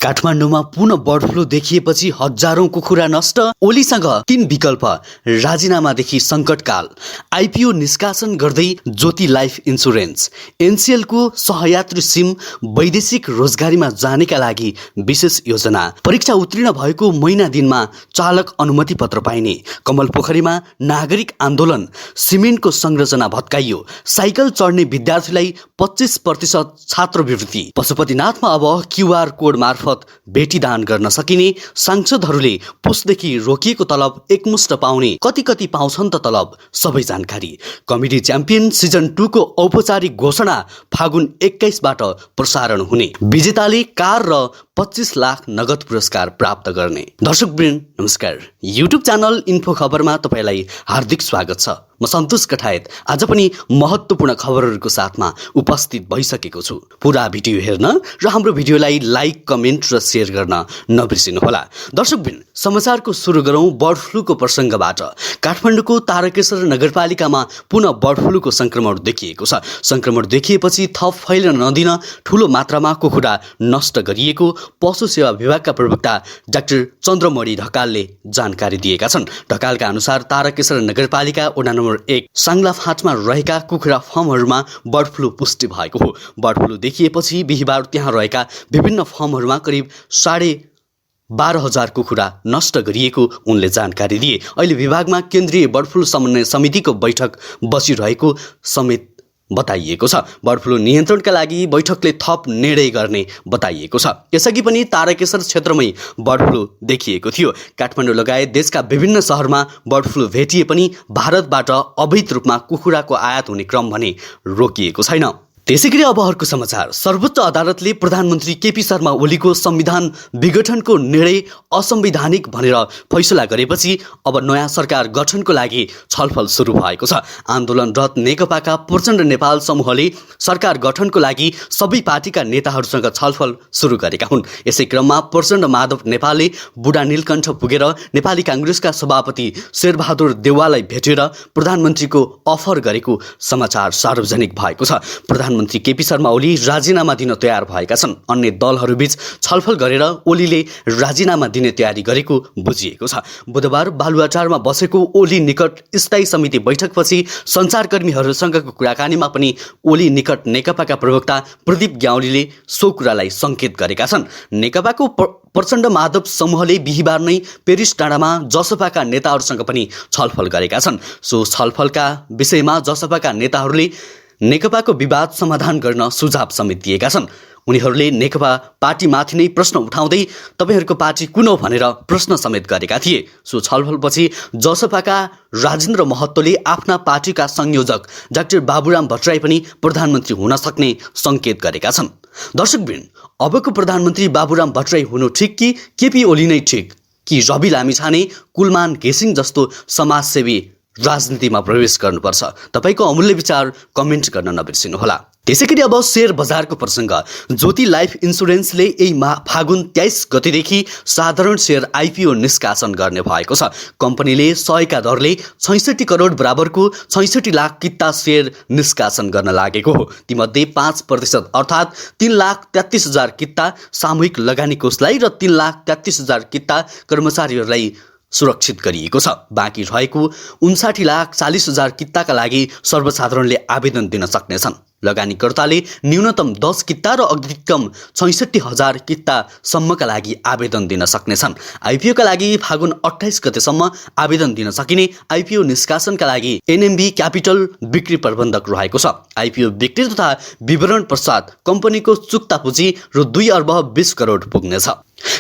काठमाडौँमा पुनः bird flu देखिएपछि हजारौं कुखुरा नष्ट। ओलीसँग 3 विकल्प, राजीनामादेखि सङ्कटकाल, आइपिओ निष्कासन गर्दै ज्योति लाइफ इन्सुरेन्स, एनसिएलको सहयात्री सिम, वैदेशिक रोजगारीमा जानेका लागि विशेष योजना, परीक्षा उत्तीर्ण भएको महिना दिनमा चालक अनुमति पत्र पाइने, कमल पोखरीमा नागरिक आन्दोलन, सिमेन्टको संरचना भत्काइयो, साइकल चढ्ने विद्यार्थीलाई 25% छात्रवृत्ति, पशुपतिनाथमा अब क्युआर कोड मार्फत भेटीदान गर्न सकिने, सांसदहरूले पुसदेखि रोकिएको तलब एकमुष्ट पाउने, कति पाउँछन् त तलब, सबै जानकारी। कमेडी च्याम्पियन सिजन 2 को औपचारिक घोषणा फागुन 21बाट प्रसारण हुने, विजेताले कार र 25 लाख नगद पुरस्कार प्राप्त गर्ने। दर्शकवृन्द नमस्कार, युट्युब च्यानल इन्फो खबरमा तपाईलाई हार्दिक स्वागत छ। म सन्तोष कठायत आज पनि महत्त्वपूर्ण खबरहरूको साथमा उपस्थित भइसकेको छु। पुरा भिडियो हेर्न र हाम्रो भिडियोलाई लाइक, कमेन्ट र सेयर गर्न नबिर्सिनुहोला। दर्शकवृन्द, समाचारको सुरु गरौँ बर्ड फ्लूको प्रसङ्गबाट। काठमाडौँको तारकेश्वर नगरपालिकामा पुनः बर्ड फ्लूको संक्रमण देखिएको छ। संक्रमण देखिएपछि थप फैलन नदिन ठूलो मात्रामा कुखुरा नष्ट गरिएको पशु सेवा विभागका प्रवक्ता डाक्टर चन्द्रमणि ढकालले जानकारी दिएका छन्। ढकालका अनुसार तारकेश्वर नगरपालिका वडा नम्बर 1 साङ्ला फाँटमा रहेका कुखुरा फार्महरूमा बर्ड फ्लू पुष्टि भएको हो। बर्ड फ्लू देखिएपछि बिहिबार त्यहाँ रहेका विभिन्न फार्महरूमा करिब 12,500 कुखुरा नष्ट गरिएको उनले जानकारी दिए। अहिले विभागमा केन्द्रीय बर्ड फ्लू समन्वय समितिको बैठक बसिरहेको समेत बताइएको छ। बर्ड फ्लू नियन्त्रणका लागि बैठकले थप निर्णय गर्ने बताइएको छ। यसअघि पनि तारकेश्वर क्षेत्रमै बर्ड फ्लू देखिएको थियो। काठमाडौँ लगायत देशका विभिन्न शहरमा बर्ड फ्लू भेटिए पनि भारतबाट अवैध रूपमा कुखुराको आयात हुने क्रम भने रोकिएको छैन। त्यसैगरी अब अर्को समाचार। सर्वोच्च अदालतले प्रधानमन्त्री केपी शर्मा ओलीको संविधान विघटनको निर्णय असंवैधानिक भनेर फैसला गरेपछि अब नयाँ सरकार गठनको लागि छलफल सुरु भएको छ। आन्दोलनरत नेकपाका प्रचण्ड नेपाल समूहले सरकार गठनको लागि सबै पार्टीका नेताहरूसँग छलफल सुरु गरेका हुन्। यसै क्रममा प्रचण्ड माधव नेपालले बुढा नीलकण्ठ पुगेर नेपाली कांग्रेसका सभापति शेरबहादुर देउवालाई भेटेर प्रधानमन्त्रीको अफर गरेको समाचार सार्वजनिक भएको छ। प्रधानमन्त्री केपी शर्मा ओली राजीनामा दिन तयार भएका छन्। अन्य दलहरूबीच छलफल गरेर ओलीले राजीनामा दिने तयारी गरेको बुझिएको छ। बुधबार बालुवाटारमा बसेको ओली निकट स्थायी समिति बैठकपछि सञ्चारकर्मीहरूसँगको कुराकानीमा पनि ओली निकट नेकपाका प्रवक्ता प्रदीप ग्यावालीले सो कुरालाई सङ्केत गरेका छन्। नेकपाको प्रचण्ड माधव समूहले बिहिबार नै पेरिस डाँडामा जसपाका नेताहरूसँग पनि छलफल गरेका छन्। सो छलफलका विषयमा जसपाका नेताहरूले नेकपाको विवाद समाधान गर्न सुझाव समेत दिएका छन्। उनीहरूले नेकपा पार्टीमाथि नै प्रश्न उठाउँदै तपाईहरूको पार्टी कुन हो भनेर प्रश्न समेत गरेका थिए। सो छलफलपछि जसपाका राजेन्द्र महतोले आफ्ना पार्टीका संयोजक डाक्टर बाबुराम भट्टराई पनि प्रधानमन्त्री हुन सक्ने सङ्केत गरेका छन्। दर्शकवृन्द, अबको प्रधानमन्त्री बाबुराम भट्टराई हुनु ठिक कि केपी ओली नै ठिक, कि रवि लामिछाने, कुलमान घिसिङ जस्तो समाजसेवी राजनीतिमा प्रवेश गर्नुपर्छ? तपाईको अमूल्य विचार कमेन्ट गर्न नबिर्सिनुहोला। त्यसैगरी अब शेयर बजारको प्रसङ्ग। ज्योति लाइफ इन्सुरेन्सले यही फागुन 23 गतेदेखि साधारण शेयर आइपिओ निष्कासन गर्ने भएको छ। कम्पनीले 100 का दरले 66 करोड बराबरको 66 लाख किता शेयर निष्कासन गर्न लागेको हो। तीमध्ये 5% अर्थात् 3,33,000 किता सामूहिक लगानी कोषलाई र 3,33,000 किता कर्मचारीहरूलाई सुरक्षित गरिएको छ। बाँकी रहेको 59,40,000 किताका लागि सर्वसाधारणले आवेदन दिन सक्नेछन्। लगानीकर्ताले न्यूनतम 10 किता र अधिकतम 66,000 कितासम्मका लागि आवेदन दिन सक्नेछन्। आइपिओका लागि फागुन 28 गतेसम्म आवेदन दिन सकिने आइपिओ निष्कासनका लागि एनएमबी क्यापिटल बिक्री प्रबन्धक रहेको छ। आइपिओ बिक्री तथा विवरण पश्चात कम्पनीको चुक्ता पुँजी रु 2 अर्ब 20 करोड पुग्नेछ।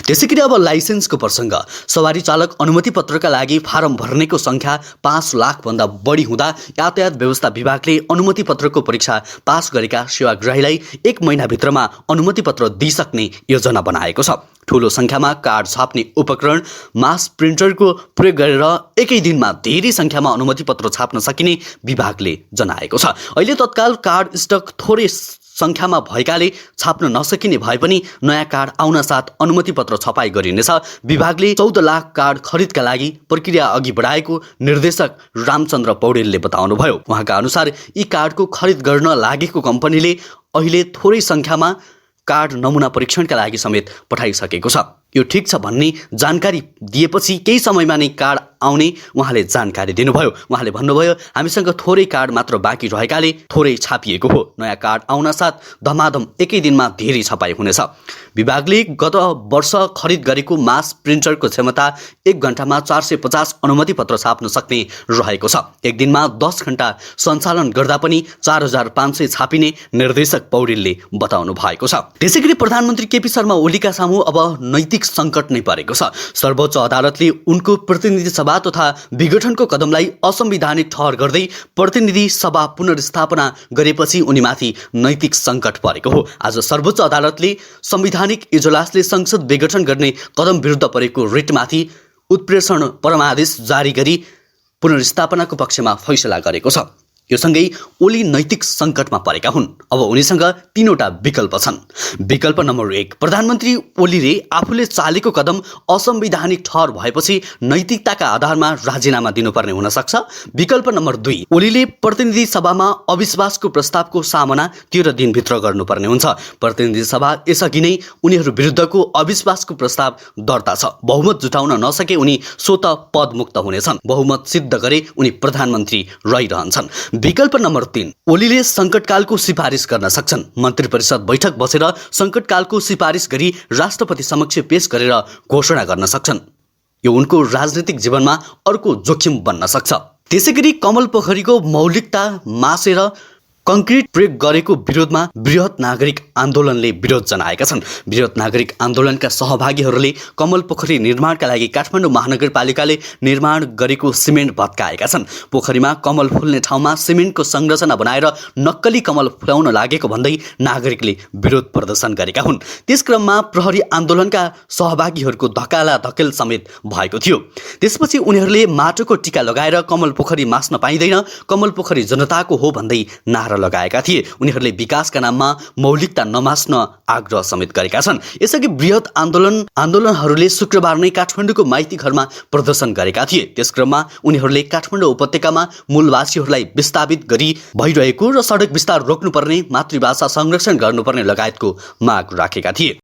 त्यसैगरी अब लाइसेन्सको प्रसङ्ग। सवारी चालक अनुमति पत्रका लागि फारम भर्नेको सङ्ख्या 5 लाख भन्दा बढी हुँदा यातायात व्यवस्था विभागले अनुमति पत्रको परीक्षा पास गरेका सेवाग्राहीलाई 1 महिनाभित्रमा अनुमति पत्र दिइसक्ने योजना बनाएको छ। ठूलो सङ्ख्यामा कार्ड छाप्ने उपकरण मास प्रिन्टरको प्रयोग गरेर एकै दिनमा धेरै सङ्ख्यामा अनुमति पत्र छाप्न सकिने विभागले जनाएको छ। अहिले तत्काल कार्ड स्टक थोरै सङ्ख्यामा भएकाले छाप्न नसकिने भए पनि नयाँ कार्ड आउन साथ अनुमति पत्र छपाई गरिनेछ। विभागले 14 लाख कार्ड खरिदका लागि प्रक्रिया अघि बढाएको निर्देशक रामचन्द्र पौडेलले बताउनुभयो। उहाँका अनुसार यी कार्डको खरिद गर्न लागेको कम्पनीले अहिले थोरै सङ्ख्यामा कार्ड नमुना परीक्षणका लागि समेत पठाइसकेको छ। यो ठिक छ भन्ने जानकारी दिएपछि केही समयमा नै कार्ड आउने उहाँले जानकारी दिनुभयो। उहाँले भन्नुभयो, हामीसँग थोरै कार्ड मात्र बाँकी रहेकाले थोरै छापिएको हो। नयाँ कार्ड आउन साथ धमाधम एकै दिनमा धेरै छपाई हुनेछ। विभागले गत वर्ष खरिद गरेको मास प्रिन्टरको क्षमता 1 घण्टामा 450 अनुमति पत्र छाप्न सक्ने रहेको छ। एक दिनमा 10 घण्टा सञ्चालन गर्दा पनि 4500 छापिने निर्देशक पौडेलले बताउनु भएको छ। त्यसैगरी प्रधानमन्त्री केपी शर्मा ओलीका सामु अब नैतिक सङ्कट नै परेको छ। सर्वोच्च अदालतले उनको प्रतिनिधि सभा तथा विघटनको कदमलाई असंवैधानिक ठहर गर्दै प्रतिनिधि सभा पुनर्स्थापना गरेपछि उनीमाथि नैतिक सङ्कट परेको हो। आज सर्वोच्च अदालतले संवैधानिक इजलासले संसद विघटन गर्ने कदम विरुद्ध परेको रिटमाथि उत्प्रेषण परमादेश जारी गरी पुनर्स्थापनाको पक्षमा फैसला गरेको छ। यो सँगै ओली नैतिक सङ्कटमा परेका हुन्। अब उनीसँग 3वटा विकल्प छन्। विकल्प नम्बर 1, प्रधानमन्त्री ओलीले आफूले चालेको कदम असंवैधानिक ठहर भएपछि नैतिकताका आधारमा राजीनामा दिनुपर्ने हुन सक्छ। विकल्प नम्बर 2, ओलीले प्रतिनिधि सभामा अविश्वासको प्रस्तावको सामना 13 दिनभित्र गर्नुपर्ने हुन्छ। प्रतिनिधि सभा यसअघि नै उनीहरू विरुद्धको अविश्वासको प्रस्ताव दर्ता छ। बहुमत जुटाउन नसके उनी स्वतः पदमुक्त हुनेछन्। बहुमत सिद्ध गरे उनी प्रधानमन्त्री रहिरहन्छन्। विकल्प नम्बर 3, ओलीले सङ्कटकालको सिफारिस गर्न सक्छन्। मन्त्री परिषद बैठक बसेर सङ्कटकालको सिफारिस गरी राष्ट्रपति समक्ष पेश गरेर घोषणा गर्न सक्छन्। यो उनको राजनीतिक जीवनमा अर्को जोखिम बन्न सक्छ। त्यसैगरी कमल पोखरीको मौलिकता मासेर कङ्क्रिट प्रयोग गरेको विरोधमा बृहत नागरिक आन्दोलनले विरोध जनाएका छन्। बृहत नागरिक आन्दोलनका सहभागीहरूले कमल पोखरी निर्माणका लागि काठमाडौँ महानगरपालिकाले निर्माण गरेको सिमेन्ट भत्काएका छन्। पोखरीमा कमल फुल्ने ठाउँमा सिमेन्टको संरचना बनाएर नक्कली कमल फुलाउन लागेको भन्दै नागरिकले विरोध प्रदर्शन गरेका हुन्। त्यसक्रममा प्रहरी आन्दोलनका सहभागीहरूको धकाला धकेल समेत भएको थियो। त्यसपछि उनीहरूले माटोको टीका लगाएर कमल पोखरी मास्न पाइँदैन, कमल पोखरी जनताको हो भन्दै नारा लगाएका थिए। उनीहरूले विकासका नाममा मौलिकता नमास्न आग्रह समेत गरेका छन्। यसअघि बृहत आन्दोलनहरूले शुक्रबार नै काठमाडौँको माइती घरमा प्रदर्शन गरेका थिए। त्यसक्रममा उनीहरूले काठमाडौँ उपत्यकामा मूलवासीहरूलाई विस्थापित गरी भइरहेको र सडक विस्तार रोक्नुपर्ने, मातृभाषा संरक्षण गर्नुपर्ने लगायतको माग राखेका थिए।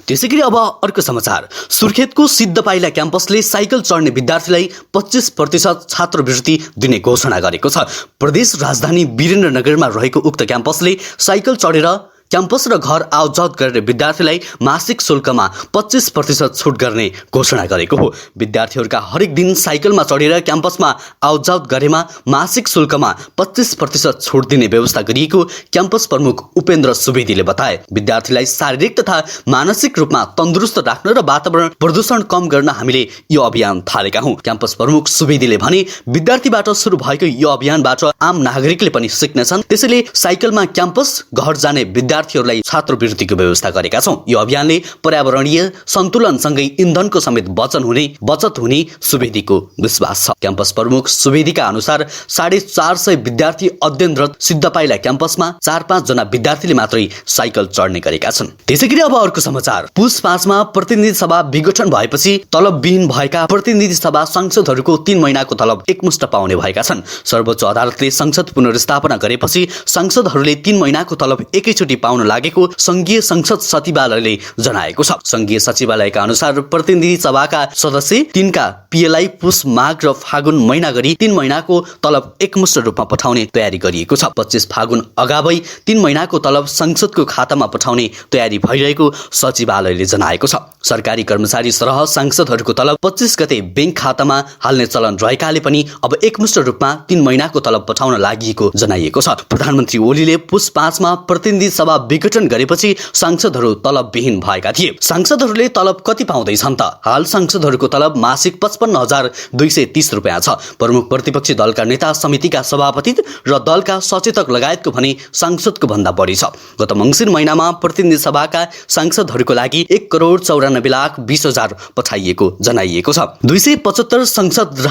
त्यसैगरी अब अर्को समाचार। सुर्खेतको सिद्धपाइला क्याम्पसले साइकल चढ्ने विद्यार्थीलाई 25% छात्रवृत्ति दिने घोषणा गरेको छ। प्रदेश राजधानी वीरेन्द्रनगरमा रहेको उक्त क्याम्पसले साइकल चढेर क्याम्पस र घर आवजावत गर्ने विद्यार्थीलाई मासिक शुल्कमा 25% छुट गर्ने घोषणा गरेको हो। विद्यार्थीहरूका हरेक दिन साइकलमा चढेर क्याम्पसमा आवजावत गरेमा मासिक शुल्कमा 25% छुट दिने व्यवस्था गरिएको क्याम्पस प्रमुख उपेन्द्र सुवेदीले बताए। विद्यार्थीलाई शारीरिक तथा मानसिक रूपमा तन्दुरुस्त राख्न र वातावरण प्रदूषण कम गर्न हामीले यो अभियान थालेका हौं। क्याम्पस प्रमुख सुवेदीले भने, विद्यार्थीबाट सुरु भएको यो अभियानबाट आम नागरिकले पनि सिक्नेछन्। त्यसैले साइकलमा क्याम्पस घर जाने विद्यार्थीहरूलाई छात्रवृत्तिको व्यवस्था गरेका छौं। यो अभियानले पर्यावरणीय सन्तुलनसँगै इन्धनको समेत बचत हुने सुवेदीको विश्वास छ। क्याम्पस प्रमुख सुवेदीका अनुसार 450 विद्यार्थी अध्ययनरत सिद्धपाइला क्याम्पसमा 4-5 जना विद्यार्थीले मात्रै साइकल चढ्ने गरेका छन्। त्यसैगरी अब अर्को समाचार। पुस 5 मा प्रतिनिधि सभा विघटन भएपछि तलबविहीन भएका प्रतिनिधि सभा सांसदहरूको 3 महिनाको तलब एकमुष्ट पाउने भएका छन्। सर्वोच्च अदालतले संसद पुनर्स्थापना गरेपछि सांसदहरूले 3 महिनाको तलब एकैचोटि पाउन लागेको संघीय संसद सचिवालयले जनाएको छ। संघीय सचिवालयका अनुसार प्रतिनिधि सभाका सदस्य 3 का पीएलाई पुस, माघ र फागुन महिना गरी 3 महिनाको तलब एकमुष्ट रूपमा पठाउने तयारी गरिएको छ। 25 फागुन अगावै 3 महिनाको तलब संसदको खातामा पठाउने तयारी भइरहेको सचिवालयले जनाएको छ। सरकारी कर्मचारी सरह सांसदहरूको तलब 25 गते बैंक खातामा हाल्ने चलन रहेकाले पनि अब एकमुष्ट रूपमा 3 महिनाको तलब पठाउन लागिएको जनाइएको छ। प्रधानमन्त्री ओलीले पुस 5 मा प्रतिनिधि सभा विघटन गरेपछि सांसदहरू तलबविहीन भएका थिए। सांसदहरूले तलब कति पाउँदैछन् त? हाल सांसदहरूको तलब मासिक 55,230 रुपैयाँ छ। प्रमुख प्रतिपक्षी दलका नेता, समितिका सभापति र दलका सचेतक लगायतको भने सांसदको भन्दा बढी छ। गत मङ्सिर महिनामा प्रतिनिधि सभाका सांसदहरूको लागि 1,94,00,000 1,98,20,000 पठाइएको जनाइएको छ। 275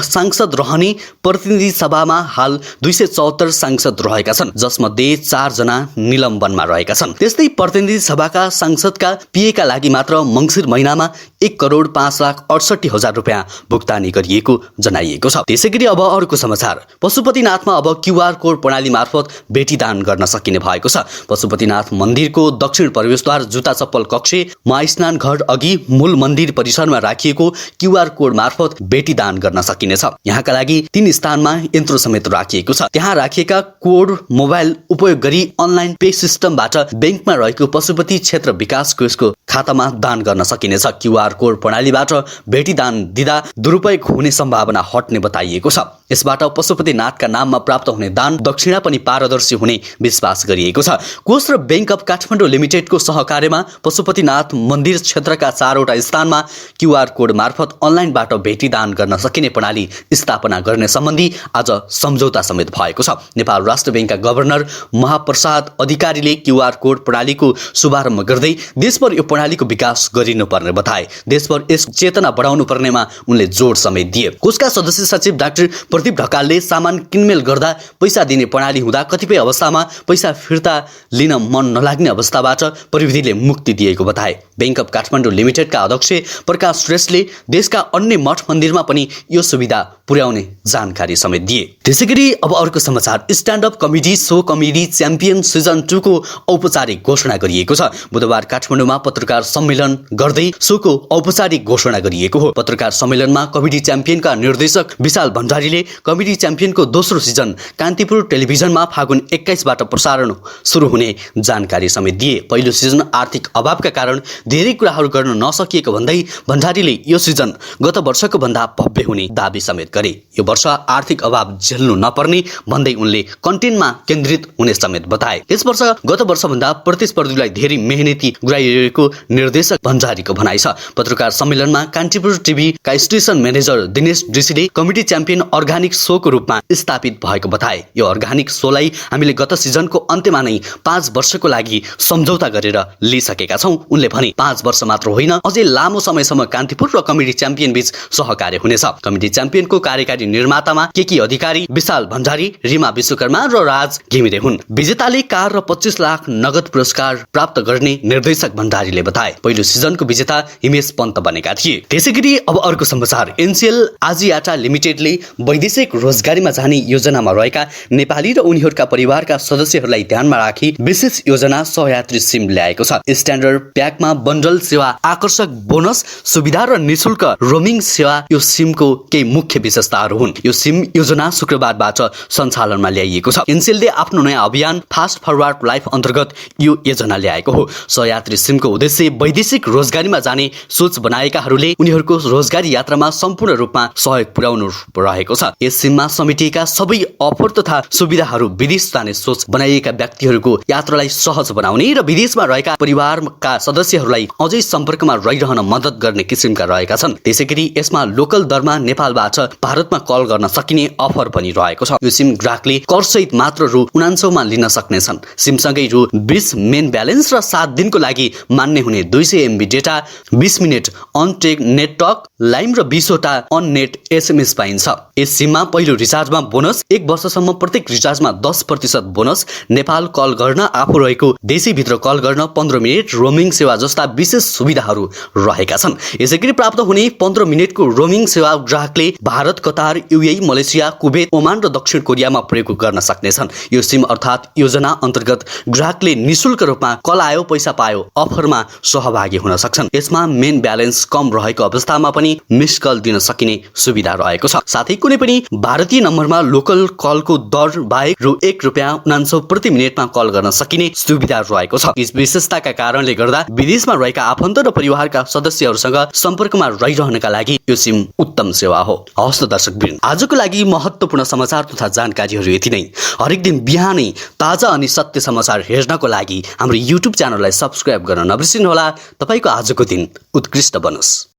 सांसद रहने प्रतिनिधि सभामा हाल 274 सांसद रहेका छन्, जसमध्ये 4 जना निलम्बनमा रहेका छन्। त्यस्तै प्रतिनिधि सभाका सांसदका पिएका लागि मात्र मङ्सिर महिनामा 1,05,68,000 रुपियाँ भुक्तानी गरिएको जनाइएको छ। त्यसैगरी अब अर्को समाचार। पशुपतिनाथमा अब क्यूआर कोड प्रणाली मार्फत भेटीदान गर्न सकिने भएको छ। पशुपतिनाथ मन्दिरको दक्षिण प्रवेशद्वार, जुत्ता चप्पल कक्ष, महास्नान घर अघि मूल मन्दिर परिसरमा राखिएको क्यूआर कोड मार्फत भेटीदान गर्न सकिनेछ। यहाँका लागि 3 स्थानमा यन्त्र समेत राखिएको छ। त्यहाँ राखिएका कोड मोबाइल उपयोग गरी अनलाइन पे सिस्टमबाट बैंकमा रहेको पशुपति क्षेत्र विकास कोषको खातामा दान गर्न सकिनेछ। क्यूआर कोड प्रणालीबाट भेटीदान दिँदा दुरुपयोग हुने सम्भावना हट्ने बताइएको छ। यसबाट पशुपतिनाथका नाममा प्राप्त हुने दान दक्षिणा पनि पारदर्शी हुने विश्वास गरिएको छ। कोष र बैंक अफ काठमाडौँ लिमिटेडको सहकार्यमा पशुपतिनाथ मन्दिर क्षेत्रका 4वटा स्थानमा क्यूआर कोड मार्फत अनलाइनबाट भेटीदान गर्न सकिने प्रणाली स्थापना गर्ने सम्बन्धी आज सम्झौता समेत भएको छ। नेपाल राष्ट्र बैंकका गभर्नर महाप्रसाद अधिकारीले क्यूआर कोड प्रणालीको शुभारम्भ गर्दै देशभर यो प्रणालीको विकास गरिनुपर्ने बताए। देशभर यस चेतना बढाउनु पर्नेमा उनले जोड समेत दिए। कोषका सदस्य सचिव डाक्टर प्रदीप ढकालले सामान किनमेल गर्दा पैसा दिने प्रणाली हुँदा कतिपय अवस्थामा पैसा फिर्ता लिन मन नलाग्ने अवस्थाबाट प्रविधिले मुक्ति दिएको बताए। बैंक अफ काठमाडौँ लिमिटेडका अध्यक्ष प्रकाश श्रेष्ठले देशका अन्य मठ मन्दिरमा पनि यो सुविधा पुर्याउने जानकारी समेत दिए। त्यसैगरी अब अर्को समाचार। Stand up comedy so comedy champion season 2 को औपचारिक घोषणा गरिएको छ। बुधबार काठमाडौँमा पत्रकार सम्मेलन गर्दै सोको औपचारिक घोषणा गरिएको हो। पत्रकार सम्मेलनमा कमेडी च्याम्पियनका निर्देशक विशाल भण्डारीले कमेडी च्याम्पियनको दोस्रो सिजन कान्तिपुर टेलिभिजनमा फागुन 21बाट प्रसारण सुरु हुने जानकारी समेत दिए। पहिलो सिजन आर्थिक अभावका कारण धेरै कुराहरू गर्न नसकिएको भन्दै भण्डारीले यो सिजन गत वर्षको भन्दा भव्य हुने दाबी समेत गरे। यो वर्ष आर्थिक अभाव झेल्नु नपर्ने भन्दै उनले कन्टेन्टमा केन्द्रित हुने समेत बताए। यस वर्ष गत वर्षभन्दा प्रतिस्पर्धीलाई धेरै मेहनती गराइएको निर्देशक भण्डारीको भनाइ छ। पत्रकार सम्मेलनमा कान्तिपुर टिभीका स्टेसन म्यानेजर दिनेश ऋषिले कमेडी च्याम्पियन अर्गानिक शोको रूपमा स्थापित भएको बताए। यो अर्गानिक शोलाई हामीले गत सिजनको अन्त्यमा नै 5 वर्षको लागि सम्झौता गरेर लिइसकेका छौं। उनले भने 5 वर्ष मात्र होइन, अझै लामो समयसम्म कान्तिपुर र कमेडी च्याम्पियन बीच सहकार्य हुनेछ। कमेडी च्याम्पियनको कार्यकारी निर्मातामा केकी अधिकारी, विशाल भण्डारी, रिमा विश्वकर्मा र राज घिमिरे हुन्। विजेताले कार र 25 लाख नगद पुरस्कार प्राप्त गर्ने निर्देशक भण्डारीले बताए। पहिलो सिजनको विजेता हिमेश पन्त बनेका थिए। त्यसैगरी अब अर्को समाचार। एनसीएल आजियाटा लिमिटेडले वैदेशिक रोजगारीमा जाने योजनामा रहेका नेपाली र उनीहरूका परिवारका सदस्यहरूलाई ध्यानमा राखी विशेष योजना सहयात्री सिम ल्याएको छ। स्ट्यान्डर्ड प्याकमा बन्डल सेवा, आकर्षक बोनस सुविधा र निशुल्क रोमिङ सेवा यो सिमको केही मुख्य विशेषताहरू हुन्। यो सिम योजना शुक्रबारबाट सञ्चालनमा ल्याइएको छ। एनसीएलले आफ्नो नयाँ अभियान फास्ट फरवार्ड लाइफ अन्तर्गत यो योजना ल्याएको हो। सहयात्री सिमको उद्देश्य वैदेशिक रोजगारीमा जाने सोच बनाएकाहरूले उनीहरूको रोजगारी यात्रामा सम्पूर्ण रूपमा सहयोग पुर्याउनु रहेको छ। यस सिममा समेटिएका सबै अफर तथा सुविधाहरू विदेश जाने सोच बनाइएका व्यक्तिहरूको यात्रालाई सहज बनाउने र विदेशमा रहेका परिवारका सदस्यहरूलाई अझै सम्पर्कमा रहिरहन मद्दत गर्ने किसिमका रहेका छन्। त्यसैगरी यसमा लोकल दरमा नेपालबाट भारतमा कल गर्न सकिने अफर पनि रहेको छ। यो सिम ग्राहकले करसहित मात्र रु 99 मा लिन सक्नेछन्। सिमसँगै रु 20 मेन ब्यालेन्स र 7 दिनको लागि मान्य हुने 200 MB डेटा, 20 मिनेट अन टेक नेट टक, लाइम र 20 वटा अन नेट SMS पाइन्छ। यस सिममा पहिलो रिचार्जमा बोनस, 1 वर्षसम्म प्रत्येक रिचार्जमा 10% बोनस, नेपाल कल गर्न, आफू रहेको देशैभित्र कल गर्न 15 मिनेट रोमिङ सेवा जस्ता विशेष सुविधाहरू रहेका छन्। यसैगरी प्राप्त हुने 15 मिनेटको रोमिङ सेवा ग्राहकले Bharat, Qatar, UAE, Malaysia, Kuwait, Oman र दक्षिण कोरियामा प्रयोग गर्न सक्नेछन्। यो सिम अर्थात् योजना अन्तर्गत ग्राहकले निशुल्क रूपमा कल आयो पैसा पायो अफरमा सहभागी हुन सक्छन्। यसमा मेन ब्यालेन्स कम रहेको अवस्थामा पनि मिस कल दिन सकिने सुविधा रहेको छ। साथै कुनै पनि भारतीय नम्बरमा लोकल कलको दर बाहेक रु 1 रुपियाँ 99 प्रति मिनेटमा कल गर्न सकिने सुविधा रहेको छ। यस विशेषताका कारणले गर्दा विदेशमा रहेका आफन्त र परिवारका सदस्यहरूसँग सम्पर्कमा रहिरहनका लागि यो सिम उत्तम सेवा हो। हवस् दर्शकवृन्द, आजको लागि महत्त्वपूर्ण समाचार तथा जानकारीहरू यति नै। हरेक दिन बिहानै ताजा अनि सत्य समाचार हेर्नको लागि हाम्रो YouTube च्यानललाई सब्स्क्राइब गर्न नबिर्सिनुहोला। तपाईको आजको दिन उत्कृष्ट बनोस्।